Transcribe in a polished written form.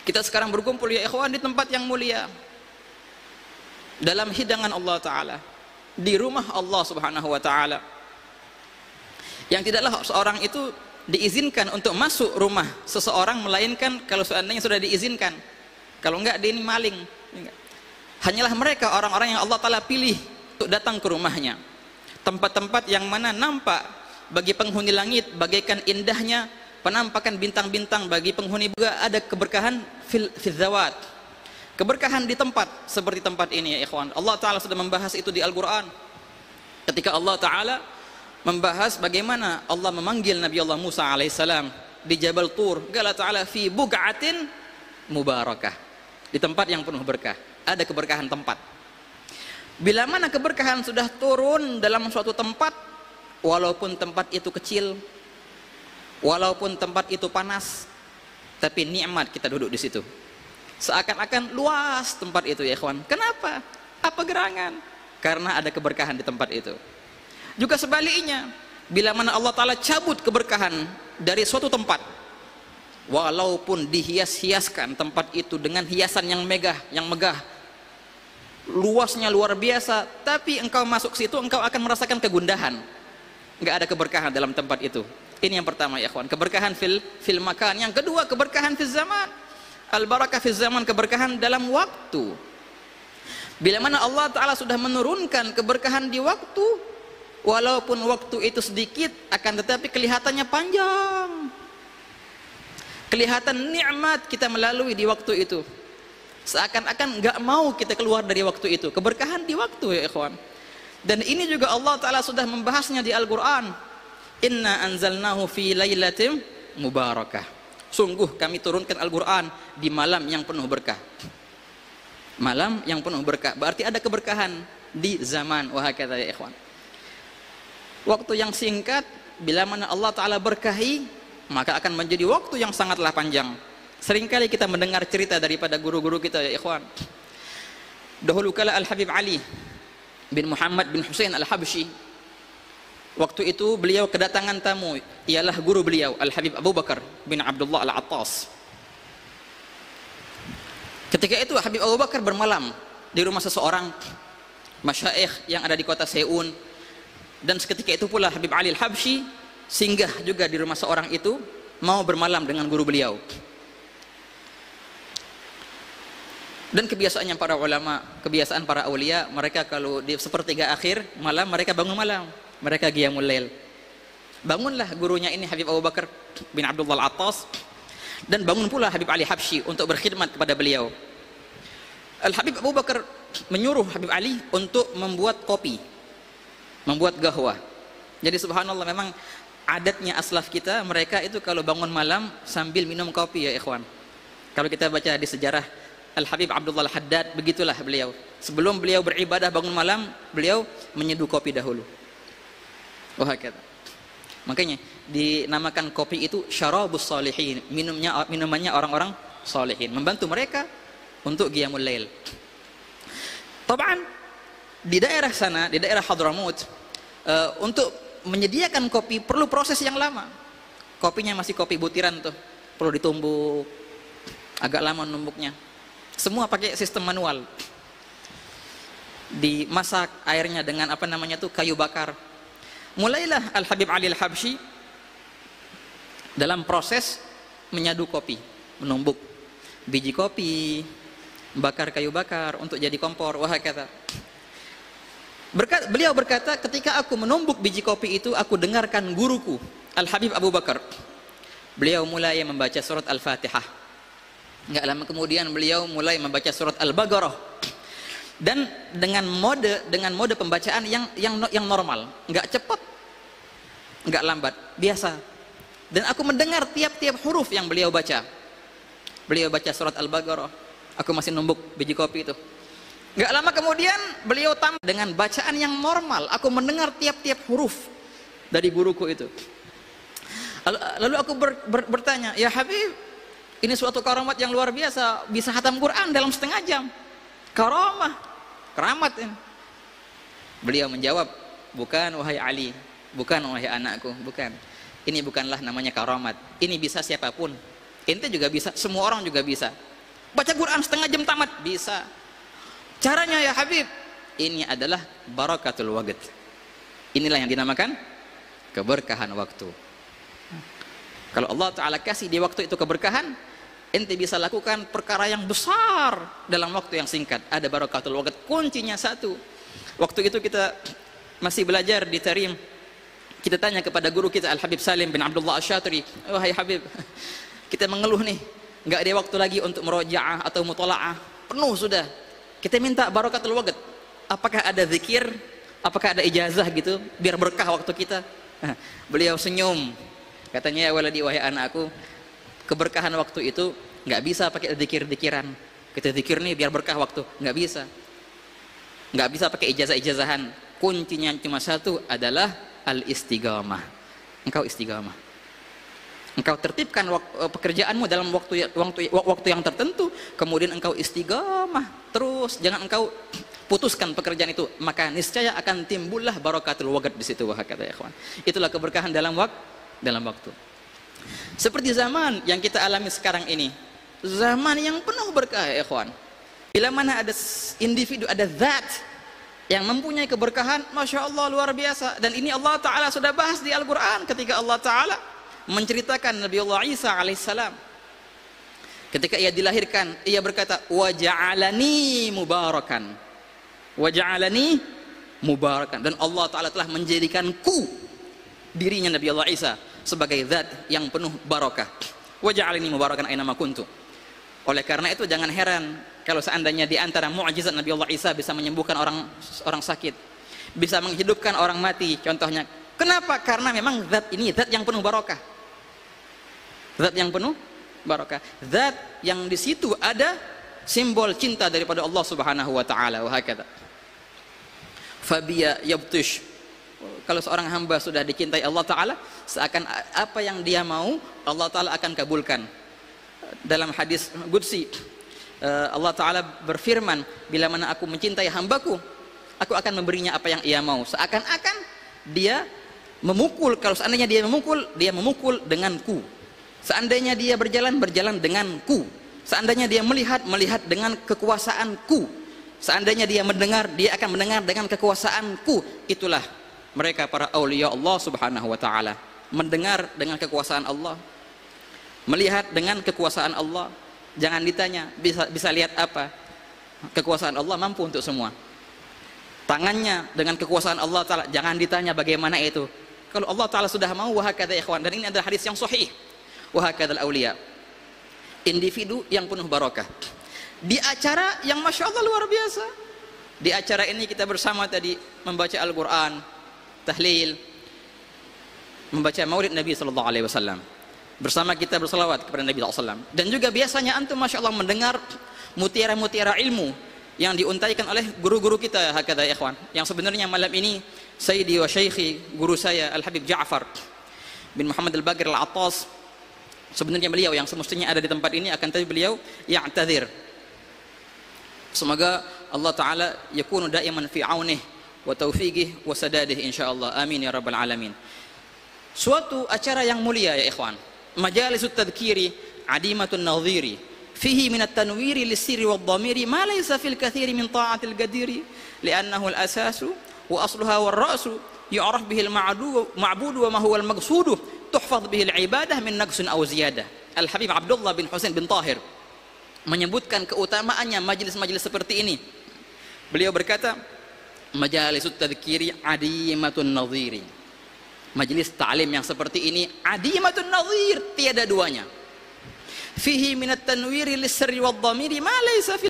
Kita sekarang berkumpul ya ikhwan di tempat yang mulia, dalam hidangan Allah Ta'ala, di rumah Allah Subhanahu wa Ta'ala, yang tidaklah seorang itu diizinkan untuk masuk rumah seseorang melainkan kalau seandainya sudah diizinkan. Kalau enggak, dia ini maling. Hanyalah mereka orang-orang yang Allah Ta'ala pilih untuk datang ke rumahnya, tempat-tempat yang mana nampak bagi penghuni langit bagaikan indahnya penampakan bintang-bintang, bagi penghuni juga ada keberkahan fil zawat, keberkahan di tempat seperti tempat ini ya ikhwan. Allah Ta'ala sudah membahas itu di Al-Quran ketika Allah Ta'ala membahas bagaimana Allah memanggil Nabi Allah Musa alaihissalam di Jabal Tur. Allah Ta'ala fi bug'atin mubarakah, di tempat yang penuh berkah. Ada keberkahan tempat. Bila mana keberkahan sudah turun dalam suatu tempat, walaupun tempat itu kecil, walaupun tempat itu panas, tapi nikmat kita duduk di situ. Seakan-akan luas tempat itu ya ikhwan. Kenapa? Apa gerangan? Karena ada keberkahan di tempat itu. Juga sebaliknya, bila mana Allah Ta'ala cabut keberkahan dari suatu tempat, walaupun dihias-hiaskan tempat itu dengan hiasan yang megah, luasnya luar biasa, tapi engkau masuk situ engkau akan merasakan kegundahan. Enggak ada keberkahan dalam tempat itu. Ini yang pertama ya ikhwan, keberkahan fil makan. Yang kedua, keberkahan fil zaman. Al barakah fil zaman, keberkahan dalam waktu. Bila mana Allah Ta'ala sudah menurunkan keberkahan di waktu, walaupun waktu itu sedikit akan tetapi kelihatannya panjang, kelihatan nikmat kita melalui di waktu itu, seakan-akan nggak mau kita keluar dari waktu itu. Keberkahan di waktu ya ikhwan. Dan ini juga Allah Ta'ala sudah membahasnya di Al-Quran. Inna anzalnahu fi lailatin mubarakah. Sungguh kami turunkan Al-Quran di malam yang penuh berkah. Malam yang penuh berkah berarti ada keberkahan di zaman. Wah kata ya ikhwan, waktu yang singkat bila mana Allah Ta'ala berkahi, maka akan menjadi waktu yang sangatlah panjang. Seringkali kita mendengar cerita daripada guru-guru kita ya ikhwan. Dahulu kala Al-Habib Ali bin Muhammad bin Hussein Al-Habsyi, waktu itu beliau kedatangan tamu, ialah guru beliau Al-Habib Abu Bakar bin Abdullah Al-Attas. Ketika itu Habib Abu Bakar bermalam di rumah seseorang masyaikh yang ada di kota Seun, dan seketika itu pula Habib Ali Al-Habsyi singgah juga di rumah seorang itu, mau bermalam dengan guru beliau. Dan kebiasaannya para ulama, kebiasaan para aulia, mereka kalau di sepertiga akhir malam mereka bangun malam, mereka qiyamul lail. Bangunlah gurunya ini Habib Abu Bakar bin Abdullah Al-Attas, dan bangun pula Habib Ali Habsyi untuk berkhidmat kepada beliau. Al-Habib Abu Bakar menyuruh Habib Ali untuk membuat kopi, membuat gahwa. Jadi subhanallah, memang adatnya aslaf kita, mereka itu kalau bangun malam sambil minum kopi ya ikhwan. Kalau kita baca di sejarah Al-Habib Abdullah Al-Haddad, begitulah beliau. Sebelum beliau beribadah bangun malam, beliau menyeduh kopi dahulu. Wah kata. Makanya dinamakan kopi itu syarabus salihin, minumannya orang-orang salihin, membantu mereka untuk qiyamul lail. Taban di daerah sana, di daerah Hadramut, untuk menyediakan kopi perlu proses yang lama. Kopinya masih kopi butiran tuh, perlu ditumbuk, agak lama numbuknya. Semua pakai sistem manual. Dimasak airnya dengan apa namanya tuh, kayu bakar. Mulailah Al-Habib Ali Al-Habsyi dalam proses menyadu kopi, menumbuk biji kopi, bakar kayu bakar untuk jadi kompor. Wah kata. Beliau berkata, ketika aku menumbuk biji kopi itu, aku dengarkan guruku Al-Habib Abu Bakar. Beliau mulai membaca surat Al-Fatihah. Enggak lama kemudian beliau mulai membaca surat Al-Baqarah, dan dengan mode pembacaan yang normal, enggak cepat, enggak lambat, biasa. Dan aku mendengar tiap-tiap huruf yang beliau baca. Beliau baca surat Al-Baqarah, aku masih numbuk biji kopi itu. Enggak lama kemudian beliau tambah dengan bacaan yang normal, aku mendengar tiap-tiap huruf dari guruku itu. Lalu aku bertanya, ya Habib, ini suatu karamat yang luar biasa, bisa khatam Quran dalam setengah jam. Keramat ini. Beliau menjawab, bukan wahai Ali, bukan wahai anakku, bukan. Ini bukanlah namanya karamat. Ini bisa siapapun. Ente juga bisa, semua orang juga bisa. Baca Quran setengah jam tamat, bisa. Caranya ya Habib, ini adalah barakatul waqt. Inilah yang dinamakan keberkahan waktu. Kalau Allah Ta'ala kasih di waktu itu keberkahan, ente bisa lakukan perkara yang besar dalam waktu yang singkat. Ada barakatul waqt. Kuncinya satu. Waktu itu kita masih belajar di Tarim, kita tanya kepada guru kita Al-Habib Salim bin Abdullah Asy-Syatiri, wahai Habib, kita mengeluh nih, nggak ada waktu lagi untuk murojaah atau mutola'ah, penuh sudah. Kita minta barakatul waqt. Apakah ada zikir? Apakah ada ijazah gitu biar berkah waktu kita? Beliau senyum, katanya, ya waladi, wahai anakku, keberkahan waktu itu nggak bisa pakai zikir-zikiran. Kita zikir nih biar berkah waktu, nggak bisa. Nggak bisa pakai ijazah-ijazahan. Kuncinya cuma satu, adalah al-istiqamah. Engkau istiqamah. Engkau tertibkan pekerjaanmu dalam waktu yang tertentu, kemudian engkau istiqamah terus, jangan engkau putuskan pekerjaan itu, maka niscaya akan timbullah barakatul waqt di situ. Wah, kata ya ikhwan, itulah keberkahan dalam waktu. Seperti zaman yang kita alami sekarang ini, zaman yang penuh berkah ya ikhwan. Bila mana ada individu, ada zat yang mempunyai keberkahan, masya Allah, luar biasa. Dan ini Allah Ta'ala sudah bahas di Al-Quran ketika Allah Ta'ala menceritakan Nabi Allah Isa alaihissalam. Ketika ia dilahirkan, ia berkata, wa ja'alani mubarakan. Wa ja'alani mubarakan. Dan Allah Ta'ala telah menjadikanku, dirinya Nabi Allah Isa, sebagai zat yang penuh barakah. Wa ja'alani mubarakan aynama kuntu. Oleh karena itu jangan heran kalau seandainya di antara mukjizat Nabi Allah Isa bisa menyembuhkan orang sakit, bisa menghidupkan orang mati contohnya. Kenapa? Karena memang zat ini zat yang penuh barakah. Zat yang penuh barakah. Zat yang di situ ada simbol cinta daripada Allah Subhanahu wa taala. Wa hakadha. Fabiya yabtush. Kalau seorang hamba sudah dicintai Allah Ta'ala, seakan apa yang dia mau Allah Ta'ala akan kabulkan. Dalam hadis qudsi, Allah Ta'ala berfirman, bila mana aku mencintai hambaku, aku akan memberinya apa yang ia mau. Seakan-akan dia memukul. Kalau seandainya dia memukul denganku. Seandainya dia berjalan denganku. Seandainya dia melihat dengan kekuasaanku. Seandainya dia mendengar, dia akan mendengar dengan kekuasaanku. Itulah mereka para aulia Allah Subhanahu wa taala. Mendengar dengan kekuasaan Allah, melihat dengan kekuasaan Allah. Jangan ditanya bisa lihat apa. Kekuasaan Allah mampu untuk semua. Tangannya dengan kekuasaan Allah Ta'ala, jangan ditanya bagaimana itu. Kalau Allah Ta'ala sudah mau, wahakadha ikhwan. Dan ini adalah hadis yang sahih. Wahakadha al-awliya, individu yang penuh barakah. Di acara yang masya Allah luar biasa. Di acara ini kita bersama tadi membaca Al-Quran, tahlil, membaca maulid Nabi SAW. Bersama kita bersalawat kepada Nabi SAW. Dan juga biasanya antum masya Allah mendengar mutiara-mutiara ilmu yang diuntaikan oleh guru-guru kita, hakadha ya ikhwan. Yang sebenarnya malam ini Sayyidi wa Syaikhi, guru saya Al-Habib Ja'far bin Muhammad Al-Baqir Al-Attas, sebenarnya beliau yang semestinya ada di tempat ini, akan tapi beliau ya'tadzir. Semoga Allah Ta'ala yakunu da'iman fi aunih wa taufiqih wa sadadih insyaallah. Amin ya rabbal alamin. Suatu acara yang mulia ya ikhwan, majalisut tadhkiri adimatun nadhiri fihi min at-tanwiri lis-sirri wad-dhamiri ma laysa fil kathiri min ta'atil gadiri li'annahu al-asasu wa asluha war-ra'su yu'raf bihi al-ma'budu wa ma huwa al-maqsudu tuhfaz bihi al-ibadah min naqsin aw ziyadah. Al-Habib Abdullah bin Husain bin Tahir menyebutkan keutamaannya majlis-majlis seperti ini. Beliau berkata, majalisut tadhkiri adimatun nadhiri. Majelis ta'lim yang seperti ini adimatun nadhir, tiada duanya. Fihi minat tanwiri lis-sirri wad-dhamiri ma laysa